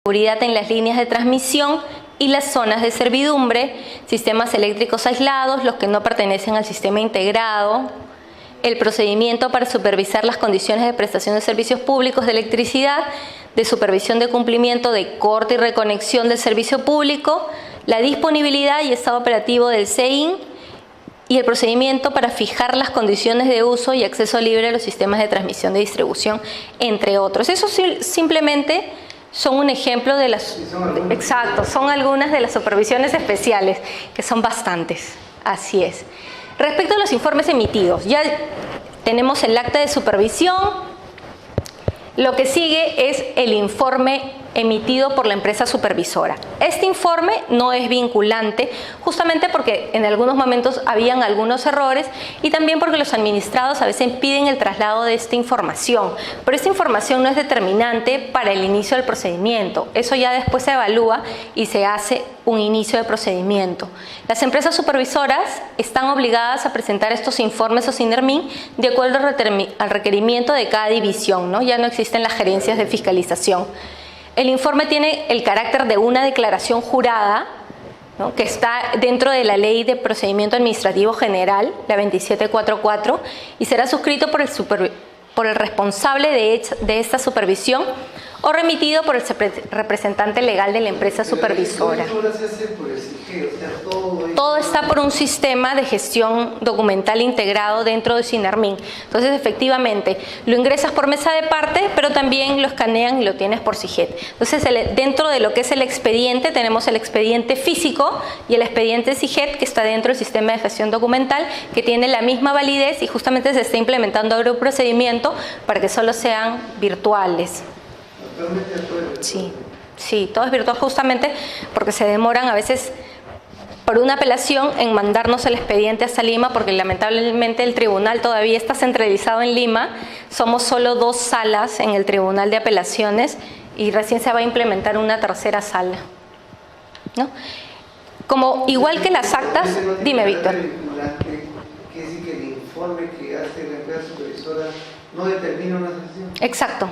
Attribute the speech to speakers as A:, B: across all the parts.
A: seguridad en las líneas de transmisión y las zonas de servidumbre, sistemas eléctricos aislados, los que no pertenecen al sistema integrado, el procedimiento para supervisar las condiciones de prestación de servicios públicos de electricidad, de supervisión de cumplimiento de corte y reconexión del servicio público, la disponibilidad y estado operativo del CEIN y el procedimiento para fijar las condiciones de uso y acceso libre a los sistemas de transmisión de distribución, entre otros. Eso simplemente son un ejemplo de las... Exacto, son algunas de las supervisiones especiales, que son bastantes. Así es. Respecto a los informes emitidos, ya tenemos el acta de supervisión. Lo que sigue es el informe emitido por la empresa supervisora. Este informe no es vinculante, justamente porque en algunos momentos habían algunos errores y también porque los administrados a veces piden el traslado de esta información, pero esta información no es determinante para el inicio del procedimiento. Eso ya después se evalúa y se hace un inicio de procedimiento. Las empresas supervisoras están obligadas a presentar estos informes o SINERMIN de acuerdo al requerimiento de cada división, ¿no? Ya no existen las gerencias de fiscalización. El informe tiene el carácter de una declaración jurada, ¿no?, que está dentro de la Ley de Procedimiento Administrativo General, la 2744, y será suscrito por el responsable de esta supervisión o remitido por el representante legal de la empresa supervisora. Todo está por un sistema de gestión documental integrado dentro de SINERMIN. Entonces, efectivamente, lo ingresas por mesa de parte, pero también lo escanean y lo tienes por SIGET. Entonces, dentro de lo que es el expediente, tenemos el expediente físico y el expediente SIGET, que está dentro del sistema de gestión documental, que tiene la misma validez y justamente se está implementando ahora un procedimiento para que solo sean virtuales. Sí, sí, todo es virtual justamente porque se demoran a veces por una apelación en mandarnos el expediente hasta Lima, porque lamentablemente el tribunal todavía está centralizado en Lima. Somos solo 2 salas en el tribunal de apelaciones y recién se va a implementar una tercera sala, ¿no? Como igual que las actas, dime, Víctor.
B: ¿Quiere decir que el informe que hace la empresa supervisora no determina una sanción?
A: Exacto.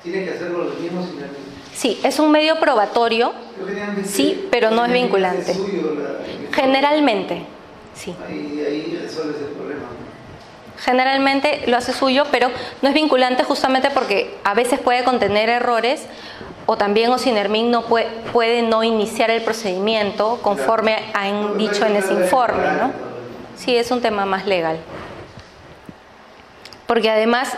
B: Tiene que hacerlo los mismos SINERMIN.
A: Sí, es un medio probatorio, sí, pero no es vinculante. Generalmente, sí.
B: Ahí resuelves el problema.
A: Generalmente lo hace suyo, pero no es vinculante justamente porque a veces puede contener errores o también SINERMIN no puede no iniciar el procedimiento conforme han dicho en ese informe, ¿no? Sí, es un tema más legal. Porque además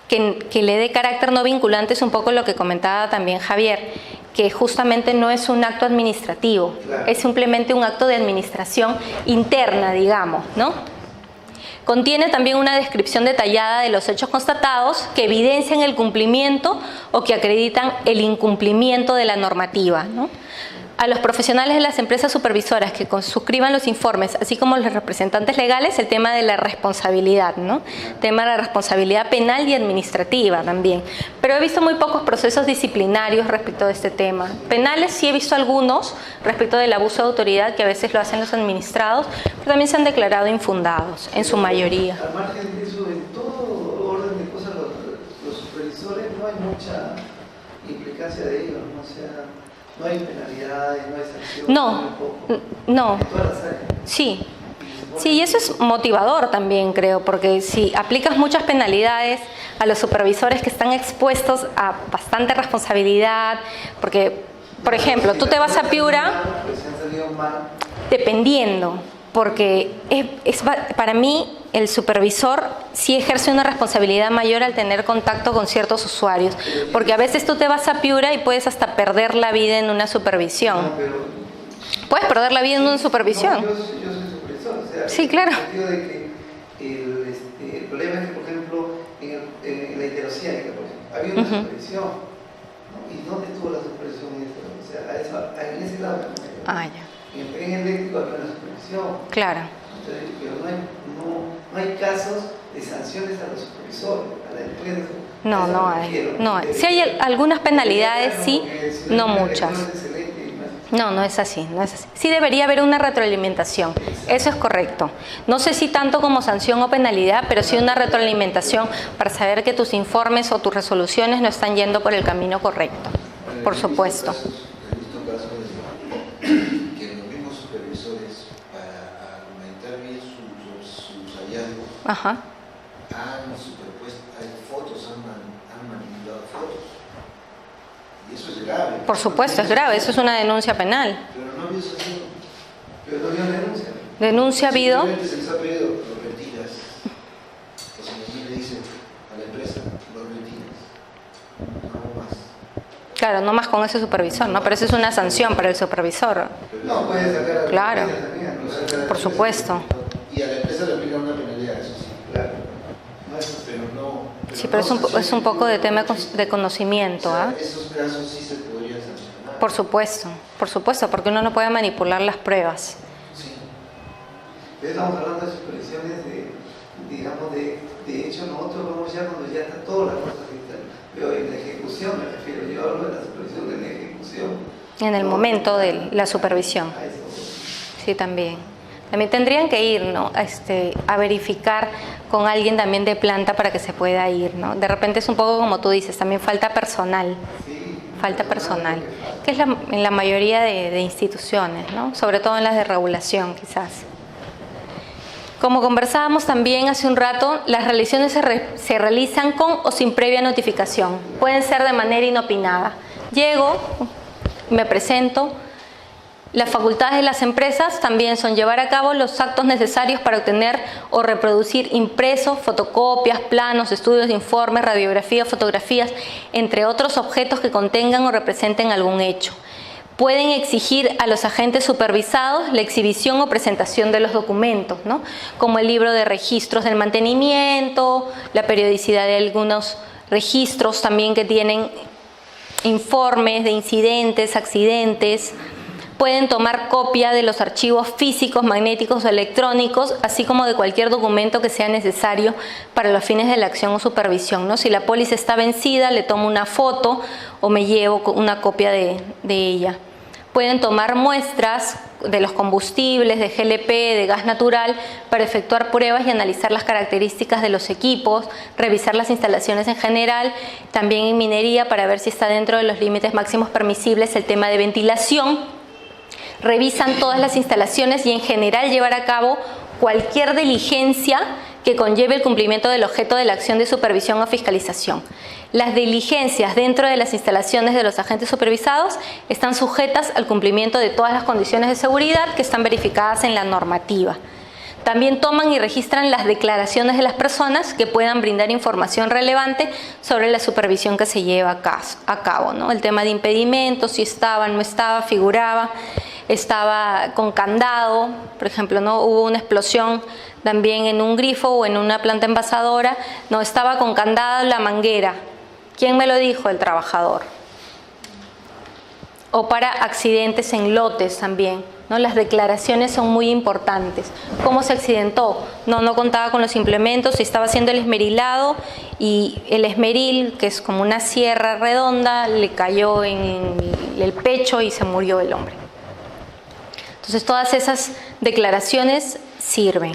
A: que le dé carácter no vinculante es un poco lo que comentaba también Javier, que justamente no es un acto administrativo, es simplemente un acto de administración interna, digamos, ¿no? Contiene también una descripción detallada de los hechos constatados que evidencian el cumplimiento o que acreditan el incumplimiento de la normativa, ¿no? A los profesionales de las empresas supervisoras que suscriban los informes, así como los representantes legales, el tema de la responsabilidad, ¿no? Tema de la responsabilidad penal y administrativa también. Pero he visto muy pocos procesos disciplinarios respecto de este tema. Penales sí he visto algunos respecto del abuso de autoridad que a veces lo hacen los administrados, pero también se han declarado infundados, en su mayoría.
B: Al margen de eso, en todo orden de cosas, los supervisores no hay mucha implicancia de ellos, ¿no? O sea, no hay penalidades, no hay sanciones.
A: No. Sí. Sí, y eso es motivador también, creo, porque si aplicas muchas penalidades a los supervisores que están expuestos a bastante responsabilidad, porque, por ejemplo, tú te vas a Piura, dependiendo, porque para mí el supervisor sí ejerce una responsabilidad mayor al tener contacto con ciertos usuarios, porque a veces tú te vas a Piura y puedes hasta perder la vida en una supervisión. Puedes perder la vida en una supervisión.
B: Yo soy supervisor, o sea,
A: sí, claro.
B: En el sentido de que el problema es que, por ejemplo, en la interoceánica, por ejemplo, había una supervisión, ¿no? ¿Y dónde estuvo la supervisión en esto? O sea, en ese lado.
A: Ya.
B: En el eléctrico había una supervisión.
A: Claro.
B: Entonces, pero no hay casos de sanciones a los supervisores, a la empresa.
A: No hay. Sí hay algunas penalidades, sí, no muchas. No es así, no es así. Sí debería haber una retroalimentación, eso es correcto. No sé si tanto como sanción o penalidad, pero sí una retroalimentación para saber que tus informes o tus resoluciones no están yendo por el camino correcto. por supuesto.
C: He visto casos que los mismos supervisores, para argumentar bien sus hallazgos,
A: Ajá.
C: han superpuesto, hay fotos, han manipulado fotos. Y eso es grave.
A: Por supuesto, es grave, eso es una denuncia penal.
C: Pero no había salido.
B: Pero no había denuncia.
A: ¿Denuncia ha habido?
C: Simplemente se les ha pedido, lo retiras. O sea, aquí le dice a la empresa, lo retiras. No más.
A: Claro, no más con ese supervisor, ¿no? Pero eso es una sanción para el supervisor.
B: No, puede sacar a la
A: Claro.
B: empresa también, no sacar a la
A: Por
B: empresa.
A: supuesto.
C: Y a la empresa le aplican una penalidad, eso sí.
B: Claro. No es-
C: Pero no.
A: Sí, pero es un poco de tema de conocimiento, ¿ah?
C: Esos casos sí se podrían sancionar.
A: Por supuesto, porque uno no puede manipular las pruebas.
C: Sí.
B: Estamos hablando de supervisiones digamos, de hecho nosotros vamos ya cuando ya está todas las cosas listas. Pero en la ejecución me refiero, yo hablo de la supervisión de la ejecución.
A: En el momento de la supervisión.
B: A eso.
A: Sí, también. También tendrían que ir, ¿no? A verificar con alguien también de planta para que se pueda ir, ¿no? De repente es un poco como tú dices, también falta personal.
B: Sí,
A: Falta personal, que es en la mayoría de instituciones, ¿no? Sobre todo en las de regulación, quizás. Como conversábamos también hace un rato, las realizaciones se realizan con o sin previa notificación. Pueden ser de manera inopinada. Llego, me presento. Las facultades de las empresas también son llevar a cabo los actos necesarios para obtener o reproducir impresos, fotocopias, planos, estudios de informes, radiografías, fotografías, entre otros objetos que contengan o representen algún hecho. Pueden exigir a los agentes supervisados la exhibición o presentación de los documentos, ¿no? Como el libro de registros del mantenimiento, la periodicidad de algunos registros también que tienen informes de incidentes, accidentes. Pueden tomar copia de los archivos físicos, magnéticos o electrónicos, así como de cualquier documento que sea necesario para los fines de la acción o supervisión, ¿no? Si la póliza está vencida, le tomo una foto o me llevo una copia de ella. Pueden tomar muestras de los combustibles, de GLP, de gas natural, para efectuar pruebas y analizar las características de los equipos, revisar las instalaciones en general, también en minería para ver si está dentro de los límites máximos permisibles el tema de ventilación. Revisan todas las instalaciones y en general llevar a cabo cualquier diligencia que conlleve el cumplimiento del objeto de la acción de supervisión o fiscalización. Las diligencias dentro de las instalaciones de los agentes supervisados están sujetas al cumplimiento de todas las condiciones de seguridad que están verificadas en la normativa. También toman y registran las declaraciones de las personas que puedan brindar información relevante sobre la supervisión que se lleva a cabo, ¿no? El tema de impedimentos, si estaba, no estaba, figuraba, estaba con candado, por ejemplo, ¿no? Hubo una explosión también en un grifo o en una planta envasadora, no estaba con candado la manguera. ¿Quién me lo dijo? El trabajador. O para accidentes en lotes también, ¿no? Las declaraciones son muy importantes. ¿Cómo se accidentó? No contaba con los implementos, se estaba haciendo el esmerilado y el esmeril, que es como una sierra redonda, le cayó en el pecho y se murió el hombre. Entonces todas esas declaraciones sirven.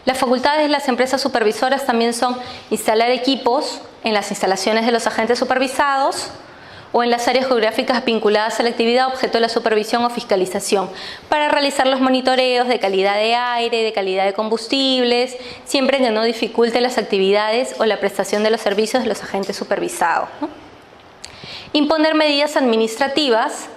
A: Las facultades de las empresas supervisoras también son instalar equipos en las instalaciones de los agentes supervisados o en las áreas geográficas vinculadas a la actividad objeto de la supervisión o fiscalización para realizar los monitoreos de calidad de aire, de calidad de combustibles, siempre que no dificulte las actividades o la prestación de los servicios de los agentes supervisados, ¿no? Imponer medidas administrativas,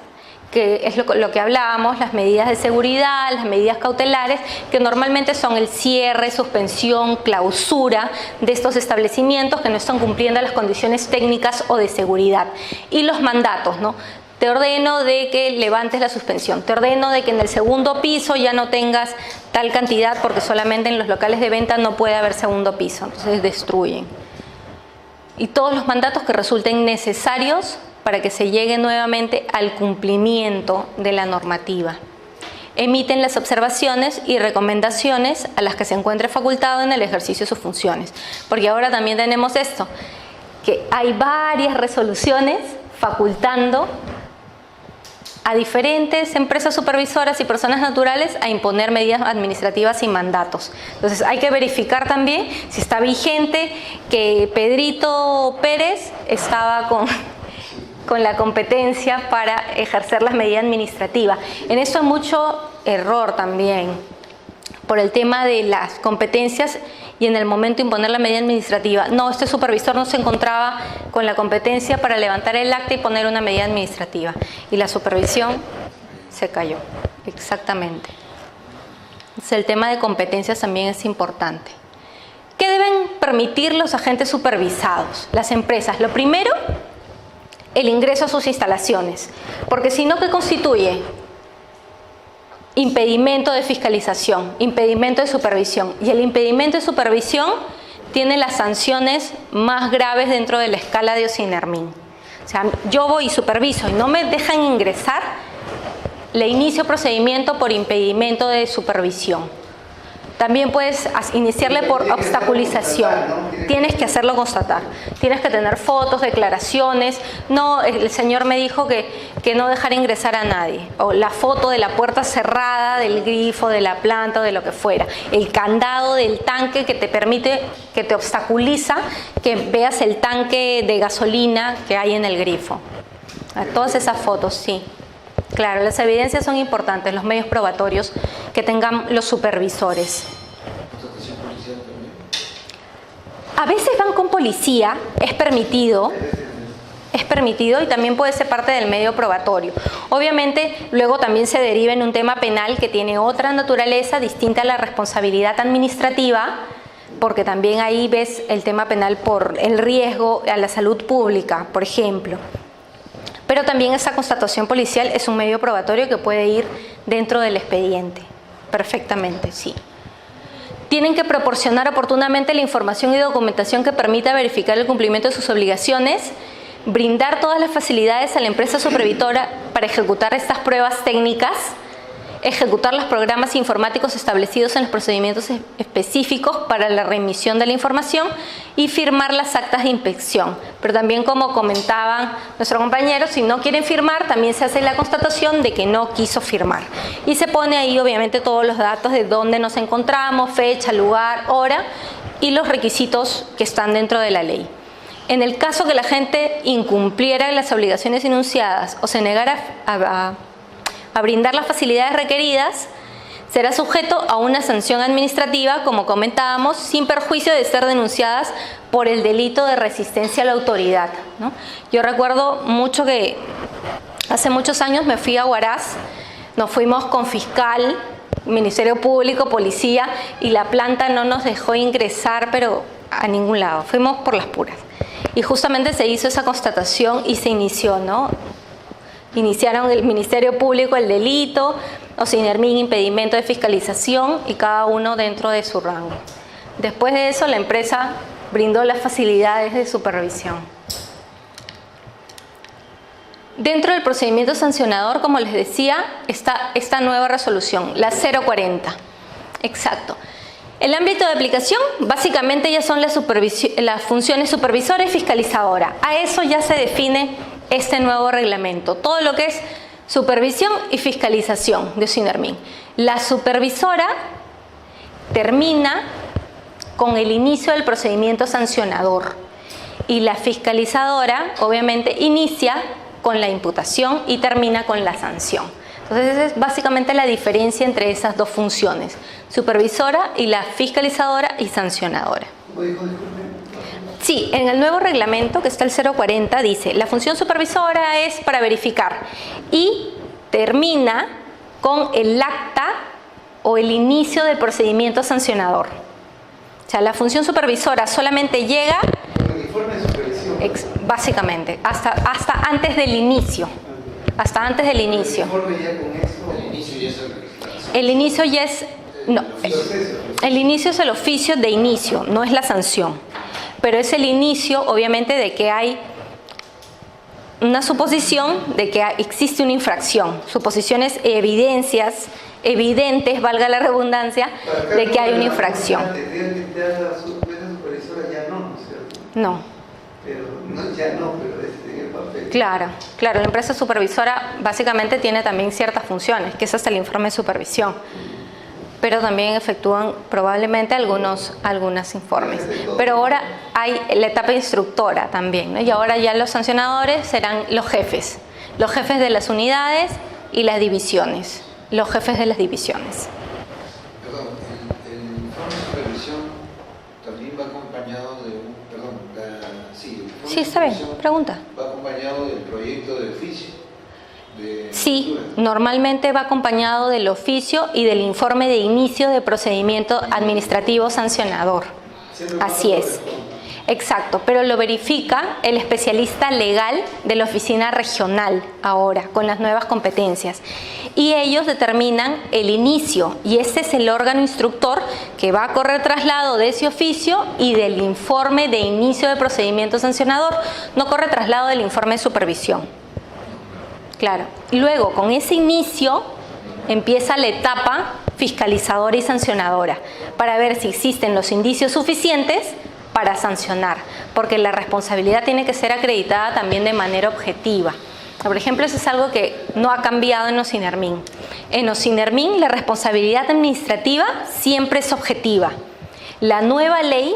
A: que es lo que hablábamos, las medidas de seguridad, las medidas cautelares, que normalmente son el cierre, suspensión, clausura de estos establecimientos que no están cumpliendo las condiciones técnicas o de seguridad. Y los mandatos, ¿no? Te ordeno de que levantes la suspensión, te ordeno de que en el segundo piso ya no tengas tal cantidad porque solamente en los locales de venta no puede haber segundo piso, entonces destruyen. Y todos los mandatos que resulten necesarios para que se llegue nuevamente al cumplimiento de la normativa. Emiten las observaciones y recomendaciones a las que se encuentre facultado en el ejercicio de sus funciones. Porque ahora también tenemos esto, que hay varias resoluciones facultando a diferentes empresas supervisoras y personas naturales a imponer medidas administrativas y mandatos. Entonces hay que verificar también si está vigente que Pedrito Pérez estaba con la competencia para ejercer las medidas administrativas. En esto hay mucho error también, por el tema de las competencias y en el momento de imponer la medida administrativa. No, este supervisor no se encontraba con la competencia para levantar el acta y poner una medida administrativa. Y la supervisión se cayó, exactamente. Entonces, el tema de competencias también es importante. ¿Qué deben permitir los agentes supervisados? Las empresas. Lo primero, el ingreso a sus instalaciones. Porque si no, ¿qué constituye? Impedimento de fiscalización, impedimento de supervisión. Y el impedimento de supervisión tiene las sanciones más graves dentro de la escala de Ocinermin. O sea, yo voy y superviso y no me dejan ingresar, le inicio procedimiento por impedimento de supervisión. También puedes iniciarle por obstaculización. Tienes que hacerlo constatar. Tienes que tener fotos, declaraciones. No, el señor me dijo que no dejar ingresar a nadie. O la foto de la puerta cerrada, del grifo, de la planta o de lo que fuera. El candado del tanque que te permite, que te obstaculiza que veas el tanque de gasolina que hay en el grifo. Todas esas fotos, sí. Claro, las evidencias son importantes, los medios probatorios que tengan los supervisores. A veces van con policía, es permitido y también puede ser parte del medio probatorio. Obviamente, luego también se deriva en un tema penal que tiene otra naturaleza distinta a la responsabilidad administrativa, porque también ahí ves el tema penal por el riesgo a la salud pública, por ejemplo. Pero también esa constatación policial es un medio probatorio que puede ir dentro del expediente, perfectamente, sí. Tienen que proporcionar oportunamente la información y documentación que permita verificar el cumplimiento de sus obligaciones, brindar todas las facilidades a la empresa supervisora para ejecutar estas pruebas técnicas, ejecutar los programas informáticos establecidos en los procedimientos específicos para la remisión de la información y firmar las actas de inspección. Pero también, como comentaban nuestros compañeros, si no quieren firmar, también se hace la constatación de que no quiso firmar. Y se pone ahí obviamente todos los datos de dónde nos encontramos, fecha, lugar, hora y los requisitos que están dentro de la ley. En el caso que la gente incumpliera las obligaciones enunciadas o se negara a brindar las facilidades requeridas, será sujeto a una sanción administrativa, como comentábamos, sin perjuicio de ser denunciadas por el delito de resistencia a la autoridad, ¿no? Yo recuerdo mucho que hace muchos años me fui a Huaraz, nos fuimos con fiscal, Ministerio Público, policía, y la planta no nos dejó ingresar, pero a ningún lado, fuimos por las puras. Y justamente se hizo esa constatación y se inició, ¿no? Iniciaron el Ministerio Público el delito, Ocinermin impedimento de fiscalización y cada uno dentro de su rango. Después de eso, la empresa brindó las facilidades de supervisión. Dentro del procedimiento sancionador, como les decía, está esta nueva resolución, la 040. Exacto. El ámbito de aplicación básicamente ya son las funciones supervisora y fiscalizadora. A eso ya se define este nuevo reglamento, todo lo que es supervisión y fiscalización de Ocinermin. La supervisora termina con el inicio del procedimiento sancionador y la fiscalizadora obviamente inicia con la imputación y termina con la sanción. Entonces esa es básicamente la diferencia entre esas dos funciones, supervisora y la fiscalizadora y sancionadora. Sí, en el nuevo reglamento que está el 040 dice, la función supervisora es para verificar y termina con el acta o el inicio del procedimiento sancionador. O sea, la función supervisora solamente llega,
B: el informe de supervisión,
A: básicamente, hasta antes del inicio. Hasta antes del inicio.
B: El informe ya con eso,
C: El inicio ya es el registro.
A: El inicio ya es, no, el inicio es el oficio de inicio, no es la sanción. Pero es el inicio, obviamente, de que hay una suposición de que existe una infracción. Suposiciones, evidencias, evidentes, valga la redundancia, de que hay una infracción.
B: La supervisora ya no, ¿no es cierto?
A: No.
B: Pero no, ya no, pero en el papel.
A: Claro, la empresa supervisora básicamente tiene también ciertas funciones, que es hasta el informe de supervisión. pero también efectúan probablemente algunos informes. Pero ahora hay la etapa instructora también, ¿no? Y ahora ya los sancionadores serán los jefes de las unidades y las divisiones, los jefes de las divisiones.
C: Perdón, el informe de supervisión también va acompañado de un,
A: Sí, está bien, pregunta.
C: Va acompañado del proyecto de oficio.
A: Sí, normalmente va acompañado del oficio y del informe de inicio de procedimiento administrativo sancionador. Así es. Exacto, pero lo verifica el especialista legal de la oficina regional ahora, con las nuevas competencias. Y ellos determinan el inicio, y este es el órgano instructor que va a correr traslado de ese oficio y del informe de inicio de procedimiento sancionador. No corre traslado del informe de supervisión. Claro. Luego, con ese inicio, empieza la etapa fiscalizadora y sancionadora, para ver si existen los indicios suficientes para sancionar, porque la responsabilidad tiene que ser acreditada también de manera objetiva. Por ejemplo, eso es algo que no ha cambiado en OSINERMIN. En OSINERMIN la responsabilidad administrativa siempre es objetiva. La nueva ley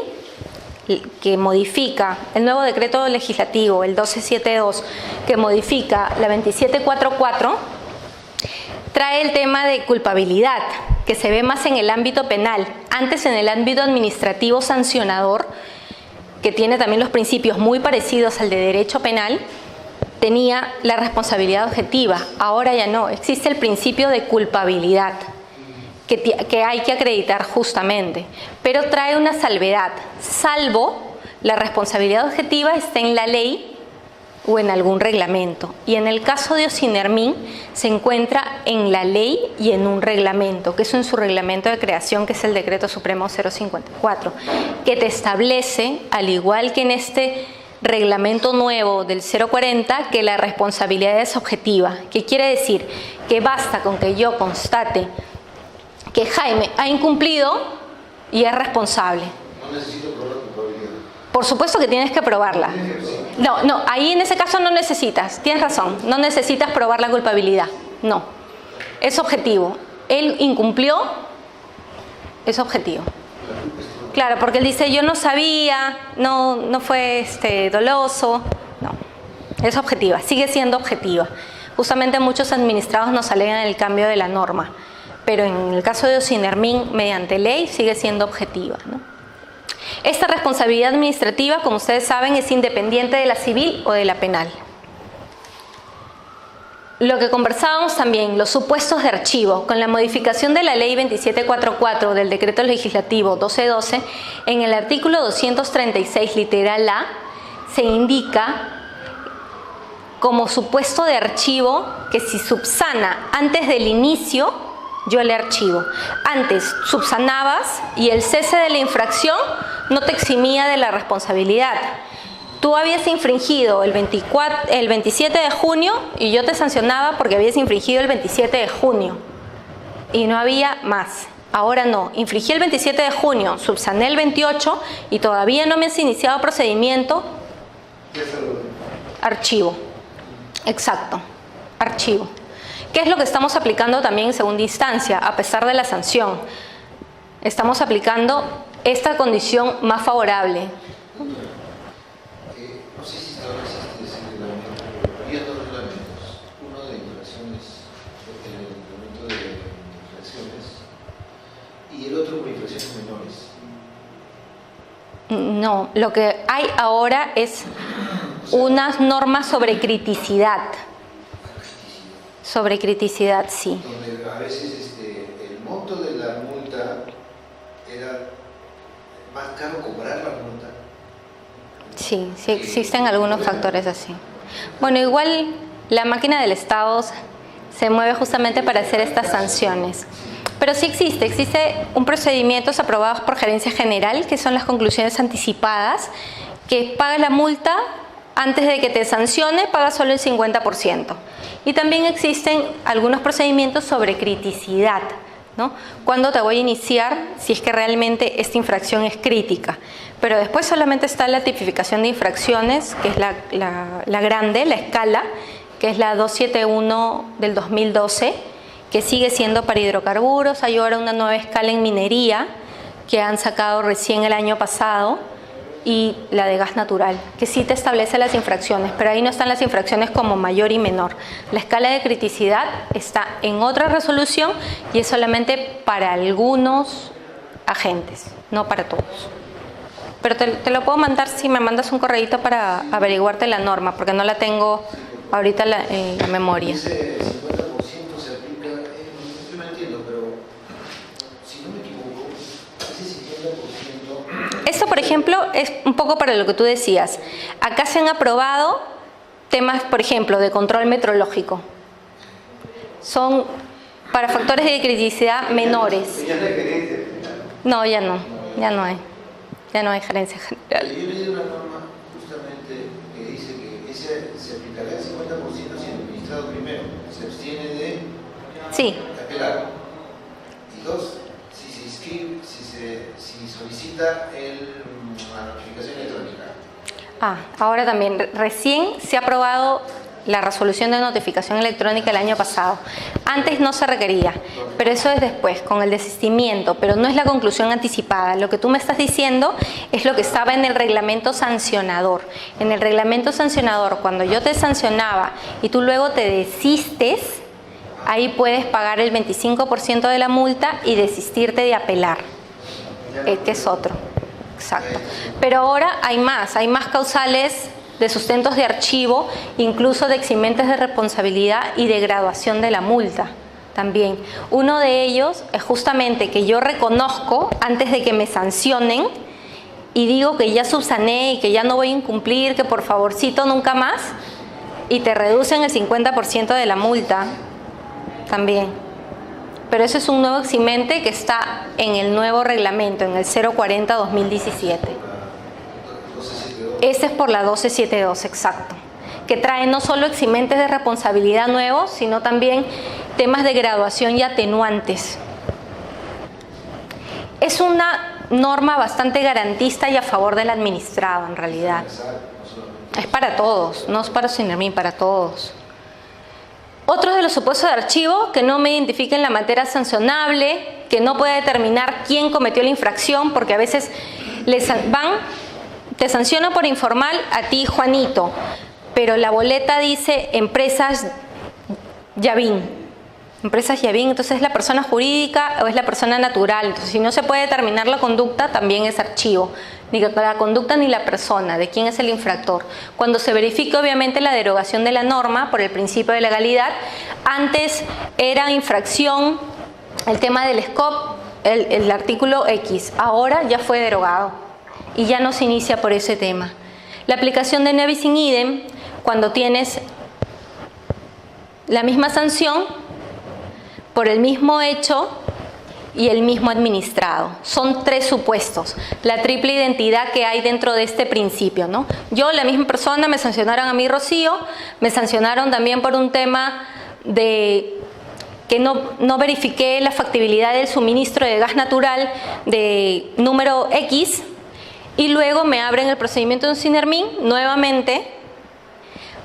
A: que modifica, el nuevo decreto legislativo, el 1272, que modifica la 2744, trae el tema de culpabilidad, que se ve más en el ámbito penal, antes en el ámbito administrativo sancionador, que tiene también los principios muy parecidos al de derecho penal, tenía la responsabilidad objetiva. Ahora ya no, existe el principio de culpabilidad, que hay que acreditar justamente, pero trae una salvedad, salvo la responsabilidad objetiva esté en la ley o en algún reglamento. Y en el caso de OSINERMIN se encuentra en la ley y en un reglamento, que es en su reglamento de creación, que es el Decreto Supremo 054, que te establece, al igual que en este reglamento nuevo del 040, que la responsabilidad es objetiva. ¿Qué quiere decir? Que basta con que yo constate que Jaime ha incumplido y es responsable.
C: No necesito probar culpabilidad.
A: Por supuesto que tienes que probarla. No, ahí en ese caso no necesitas, tienes razón, no necesitas probar la culpabilidad, no. Es objetivo. Él incumplió, es objetivo. Claro, porque él dice, yo no sabía, no fue doloso. No, es objetiva, sigue siendo objetiva. Justamente muchos administrados nos alegan el cambio de la norma, pero en el caso de OSINERMIN, mediante ley, sigue siendo objetiva, ¿no? Esta responsabilidad administrativa, como ustedes saben, es independiente de la civil o de la penal. Lo que conversábamos también, los supuestos de archivo, con la modificación de la ley 2744 del decreto legislativo 1212, en el artículo 236 literal A, se indica como supuesto de archivo que si subsana antes del inicio, yo le archivo. Antes subsanabas y el cese de la infracción no te eximía de la responsabilidad. Tú habías infringido el 27 de junio y yo te sancionaba porque habías infringido el 27 de junio y no había más. Ahora no, infringí el 27 de junio, subsané el 28 y todavía no me has iniciado procedimiento. Archivo. Exacto, archivo. ¿Qué es lo que estamos aplicando también en segunda instancia, a pesar de la sanción? Estamos aplicando esta condición más favorable.
C: No sé si ahora existe ese reglamento, pero había dos reglamentos. Uno de infracciones, el reglamento de infracciones, y el otro por infracciones menores.
A: No, lo que hay ahora es unas normas sobre criticidad. Sobre criticidad, sí.
C: Donde a veces el monto de la multa era más caro cobrar la multa.
A: Sí, sí existen algunos factores así. Bueno, igual la máquina del Estado se mueve justamente para hacer estas sanciones. Pero sí existe un procedimiento aprobado por Gerencia General, que son las conclusiones anticipadas, que paga la multa antes de que te sancione, paga solo el 50%. Y también existen algunos procedimientos sobre criticidad, ¿no? Cuándo te voy a iniciar si es que realmente esta infracción es crítica. Pero después solamente está la tipificación de infracciones, que es la grande, la escala, que es la 271 del 2012, que sigue siendo para hidrocarburos. Hay ahora una nueva escala en minería que han sacado recién el año pasado, y la de gas natural, que sí te establece las infracciones, pero ahí no están las infracciones como mayor y menor. La escala de criticidad está en otra resolución y es solamente para algunos agentes, no para todos. Pero te lo puedo mandar si me mandas un correíto para averiguarte la norma, porque no la tengo ahorita en la memoria.
C: Ese 50% se aplica, yo no entiendo, pero si no me equivoco, ese 50%...
A: Esto, por ejemplo, es un poco para lo que tú decías. Acá se han aprobado temas, por ejemplo, de control metrológico. Son para factores de criticidad menores.
B: Ya no hay gerencia al final.
A: No, ya no hay. Ya no hay gerencia general.
C: Yo leí una norma justamente que dice que ese se aplicará el 50% si el administrado primero se abstiene de
A: Sí.
C: apelar. Y dos, si se inscribe, si solicita la notificación electrónica.
A: Ahora también, recién se ha aprobado la resolución de notificación electrónica el año pasado. Antes no se requería, pero eso es después, con el desistimiento, pero no es la conclusión anticipada. Lo que tú me estás diciendo es lo que estaba en el reglamento sancionador. En el reglamento sancionador, cuando yo te sancionaba y tú luego te desistes, ahí puedes pagar el 25% de la multa y desistirte de apelar, que es otro. Exacto. Pero ahora hay más causales de sustentos de archivo, incluso de eximentes de responsabilidad y de graduación de la multa también. Uno de ellos es justamente que yo reconozco antes de que me sancionen y digo que ya subsané y que ya no voy a incumplir, que por favorcito nunca más, y te reducen el 50% de la multa también. Pero eso es un nuevo eximente que está en el nuevo reglamento, en el 040-2017. Ese es por la 1272, exacto, que trae no solo eximentes de responsabilidad nuevos, sino también temas de graduación y atenuantes. Es una norma bastante garantista y a favor del administrado, en realidad. Es para todos, no es para Sinermin, para todos. Otros de los supuestos de archivo, que no me identifiquen la materia sancionable, que no puede determinar quién cometió la infracción, porque a veces te sancionan por informal a ti, Juanito, pero la boleta dice empresas Yavín. Empresas Yavín, entonces es la persona jurídica o es la persona natural. Entonces, si no se puede determinar la conducta, también es archivo. Ni la conducta ni la persona, de quién es el infractor. Cuando se verifique, obviamente, la derogación de la norma por el principio de legalidad, antes era infracción el tema del SCOP, el artículo X, ahora ya fue derogado y ya no se inicia por ese tema. La aplicación de ne bis in idem, cuando tienes la misma sanción por el mismo hecho y el mismo administrado. Son tres supuestos, la triple identidad que hay dentro de este principio, ¿no? Yo, la misma persona, me sancionaron a mí, Rocío, me sancionaron también por un tema de que no verifiqué la factibilidad del suministro de gas natural de número X, y luego me abren el procedimiento de un Sinermin nuevamente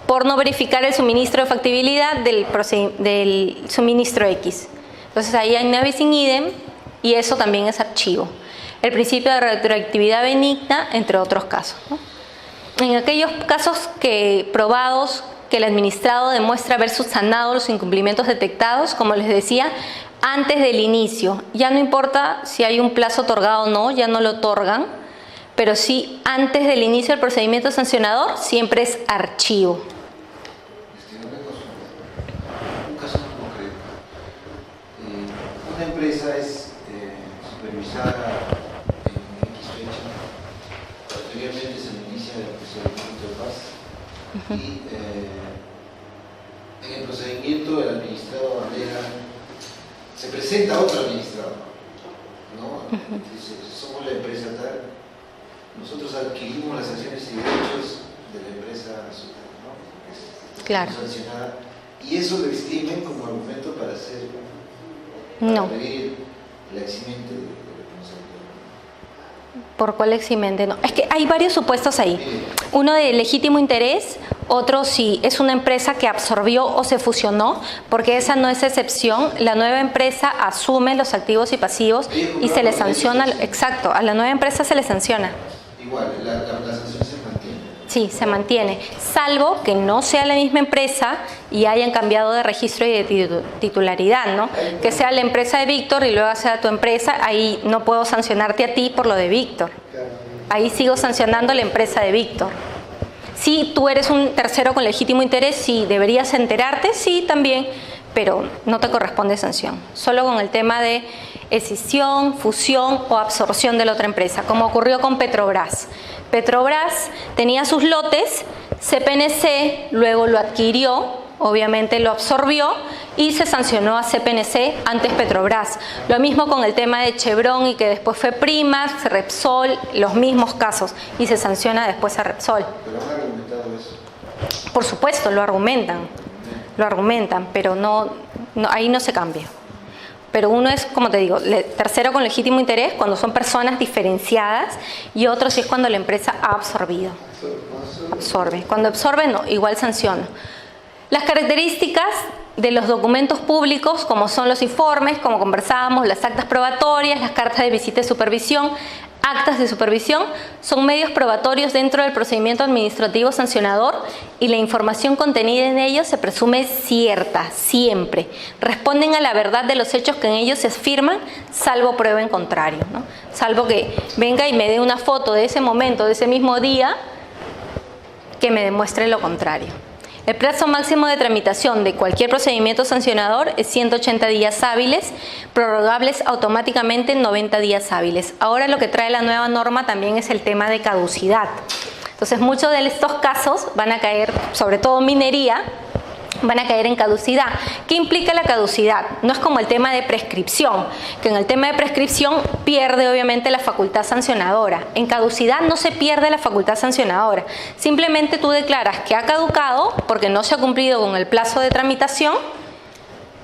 A: por no verificar el suministro de factibilidad del suministro X. Entonces ahí hay ne bis in idem y eso también es archivo. El principio de retroactividad benigna, entre otros casos, ¿no? En aquellos casos probados que el administrado demuestra haber subsanado los incumplimientos detectados, como les decía, antes del inicio, ya no importa si hay un plazo otorgado o no, ya no lo otorgan, pero sí antes del inicio del procedimiento sancionador siempre es archivo.
C: Un caso concreto. Una empresa es supervisada en X fecha, posteriormente se inicia el procedimiento de paz y en el procedimiento el administrado alega, se presenta otro administrado, ¿no? Dice, somos la empresa tal, nosotros adquirimos las acciones y derechos de la empresa nacional, ¿no?
A: Claro.
C: Sancionada, y eso lo estimen como argumento para
A: no.
C: pedir el eximente de responsabilidad.
A: ¿Por cuál eximente? No, es que hay varios supuestos ahí. Uno de legítimo interés, otro si es una empresa que absorbió o se fusionó, porque esa no es excepción. La nueva empresa asume los activos y pasivos y se le sanciona. Exacto, a la nueva empresa se le sanciona.
C: Igual, la sanción se mantiene.
A: Sí, se mantiene, salvo que no sea la misma empresa y hayan cambiado de registro y de titularidad, ¿no? Que sea la empresa de Víctor y luego sea tu empresa, ahí no puedo sancionarte a ti por lo de Víctor. Ahí sigo sancionando la empresa de Víctor. Si tú eres un tercero con legítimo interés, sí, deberías enterarte, sí, también, pero no te corresponde sanción. Solo con el tema de escisión, fusión o absorción de la otra empresa, como ocurrió con Petrobras. Petrobras tenía sus lotes, CPNC luego lo adquirió, obviamente lo absorbió y se sancionó a CPNC, antes Petrobras. Lo mismo con el tema de Chevron y que después fue Primas, Repsol, los mismos casos y se sanciona después a Repsol.
C: ¿Pero han argumentado eso?
A: Por supuesto, lo argumentan, pero ahí no se cambia. Pero uno es, como te digo, tercero con legítimo interés cuando son personas diferenciadas y otro sí es cuando la empresa ha absorbido. Absorbe. Cuando absorbe, no, igual sanciona. Las características de los documentos públicos, como son los informes, como conversábamos, las actas probatorias, las cartas de visita de supervisión, actas de supervisión, son medios probatorios dentro del procedimiento administrativo sancionador y la información contenida en ellos se presume cierta, siempre. Responden a la verdad de los hechos que en ellos se afirman, salvo prueba en contrario, ¿no? Salvo que venga y me dé una foto de ese momento, de ese mismo día, que me demuestre lo contrario. El plazo máximo de tramitación de cualquier procedimiento sancionador es 180 días hábiles, prorrogables automáticamente en 90 días hábiles. Ahora lo que trae la nueva norma también es el tema de caducidad. Entonces muchos de estos casos van a caer, sobre todo minería, van a caer en caducidad. ¿Qué implica la caducidad? No es como el tema de prescripción, que en el tema de prescripción pierde obviamente la facultad sancionadora. En caducidad no se pierde la facultad sancionadora. Simplemente tú declaras que ha caducado porque no se ha cumplido con el plazo de tramitación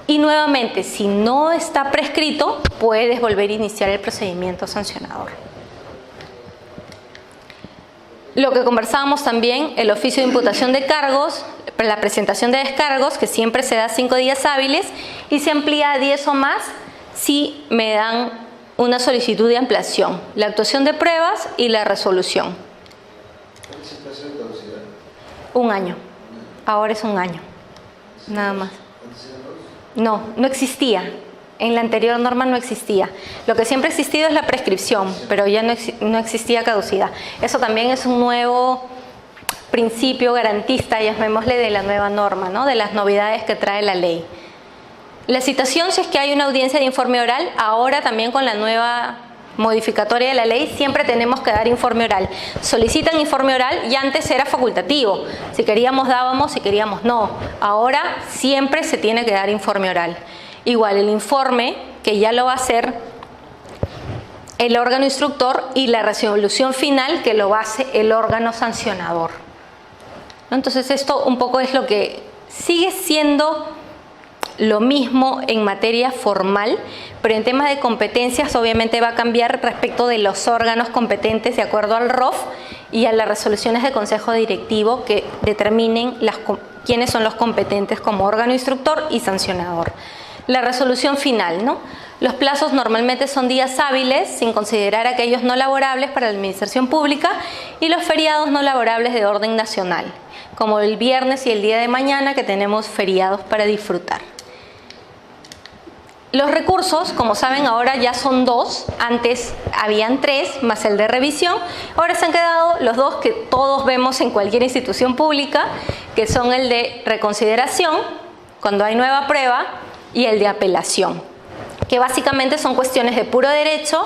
A: y nuevamente, si no está prescrito, puedes volver a iniciar el procedimiento sancionador. Lo que conversábamos también, el oficio de imputación de cargos, la presentación de descargos, que siempre se da 5 días hábiles y se amplía a 10 o más si me dan una solicitud de ampliación, la actuación de pruebas y la resolución.
C: ¿Cuál es el plazo de caducidad?
A: 1 año. Ahora es 1 año. Nada más.
C: ¿Antes eran 2?
A: No existía. En la anterior norma no existía. Lo que siempre ha existido es la prescripción, pero ya no existía caducidad. Eso también es un nuevo principio garantista, llamémosle, de la nueva norma, ¿no? De las novedades que trae la ley. La citación, si es que hay una audiencia de informe oral, ahora también con la nueva modificatoria de la ley, siempre tenemos que dar informe oral. Solicitan informe oral y antes era facultativo. Si queríamos dábamos, si queríamos no. Ahora siempre se tiene que dar informe oral. Igual el informe, que ya lo va a hacer el órgano instructor, y la resolución final, que lo hace el órgano sancionador. Entonces esto un poco es lo que sigue siendo lo mismo en materia formal, pero en temas de competencias obviamente va a cambiar respecto de los órganos competentes de acuerdo al ROF y a las resoluciones de consejo directivo que determinen quiénes son los competentes como órgano instructor y sancionador. La resolución final, ¿no? Los plazos normalmente son días hábiles, sin considerar aquellos no laborables para la administración pública y los feriados no laborables de orden nacional, como el viernes y el día de mañana, que tenemos feriados para disfrutar. Los recursos, como saben, ahora ya son 2, antes habían 3, más el de revisión. Ahora se han quedado los 2 que todos vemos en cualquier institución pública, que son el de reconsideración, cuando hay nueva prueba, y el de apelación, que básicamente son cuestiones de puro derecho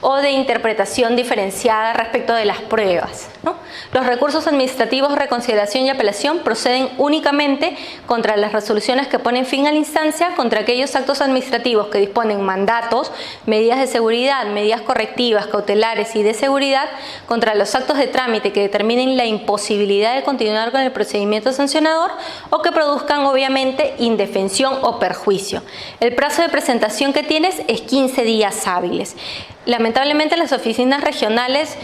A: o de interpretación diferenciada respecto de las pruebas, ¿no? ¿no? Los recursos administrativos de reconsideración y apelación proceden únicamente contra las resoluciones que ponen fin a la instancia, contra aquellos actos administrativos que disponen mandatos, medidas de seguridad, medidas correctivas, cautelares y de seguridad, contra los actos de trámite que determinen la imposibilidad de continuar con el procedimiento sancionador o que produzcan obviamente indefensión o perjuicio. El plazo de presentación que tienes es 15 días hábiles. Lamentablemente las oficinas regionales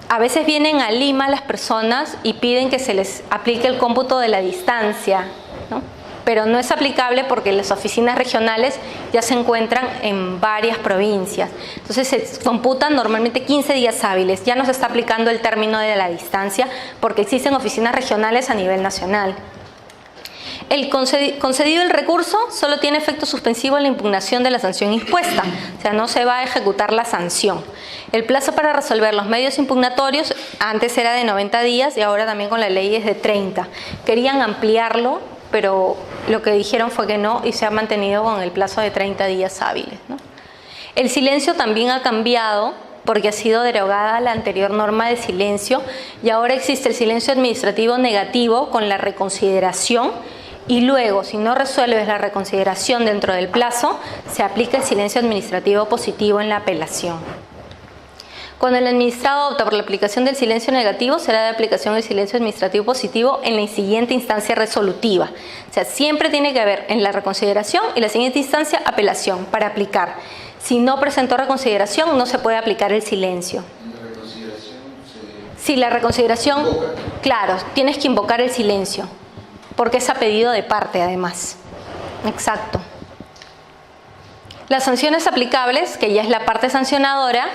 A: a veces vienen a Lima las personas y piden que se les aplique el cómputo de la distancia, ¿no? Pero no es aplicable porque las oficinas regionales ya se encuentran en varias provincias. Entonces se computan normalmente 15 días hábiles. Ya no se está aplicando el término de la distancia porque existen oficinas regionales a nivel nacional. El concedido el recurso solo tiene efecto suspensivo en la impugnación de la sanción impuesta, o sea, no se va a ejecutar la sanción. El plazo para resolver los medios impugnatorios antes era de 90 días y ahora también con la ley es de 30. Querían ampliarlo, pero lo que dijeron fue que no y se ha mantenido con el plazo de 30 días hábiles, ¿no? El silencio también ha cambiado porque ha sido derogada la anterior norma de silencio y ahora existe el silencio administrativo negativo con la reconsideración. Y luego, si no resuelves la reconsideración dentro del plazo, se aplica el silencio administrativo positivo en la apelación. Cuando el administrado opta por la aplicación del silencio negativo, será de aplicación el silencio administrativo positivo en la siguiente instancia resolutiva. O sea, siempre tiene que haber en la reconsideración y la siguiente instancia apelación para aplicar. Si no presentó reconsideración, no se puede aplicar el silencio.
C: ¿La reconsideración
A: Si la reconsideración, claro, tienes que invocar el silencio. Porque es a pedido de parte, además. Exacto. Las sanciones aplicables, que ya es la parte sancionadora,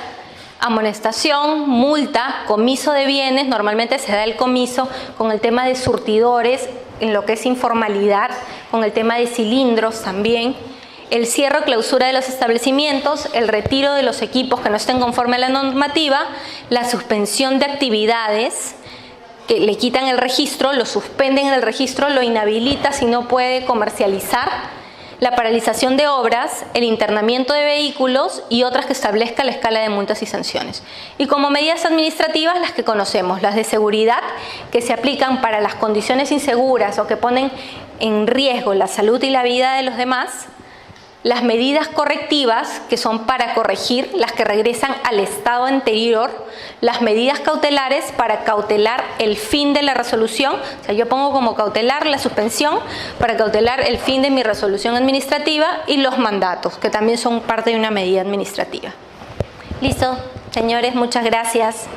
A: amonestación, multa, comiso de bienes, normalmente se da el comiso con el tema de surtidores, en lo que es informalidad, con el tema de cilindros también, el cierre o clausura de los establecimientos, el retiro de los equipos que no estén conforme a la normativa, la suspensión de actividades, que le quitan el registro, lo suspenden en el registro, lo inhabilita si no puede comercializar, la paralización de obras, el internamiento de vehículos y otras que establezca la escala de multas y sanciones. Y como medidas administrativas las que conocemos, las de seguridad que se aplican para las condiciones inseguras o que ponen en riesgo la salud y la vida de los demás, las medidas correctivas, que son para corregir, las que regresan al estado anterior, las medidas cautelares para cautelar el fin de la resolución, o sea, yo pongo como cautelar la suspensión para cautelar el fin de mi resolución administrativa y los mandatos, que también son parte de una medida administrativa. Listo, señores, muchas gracias.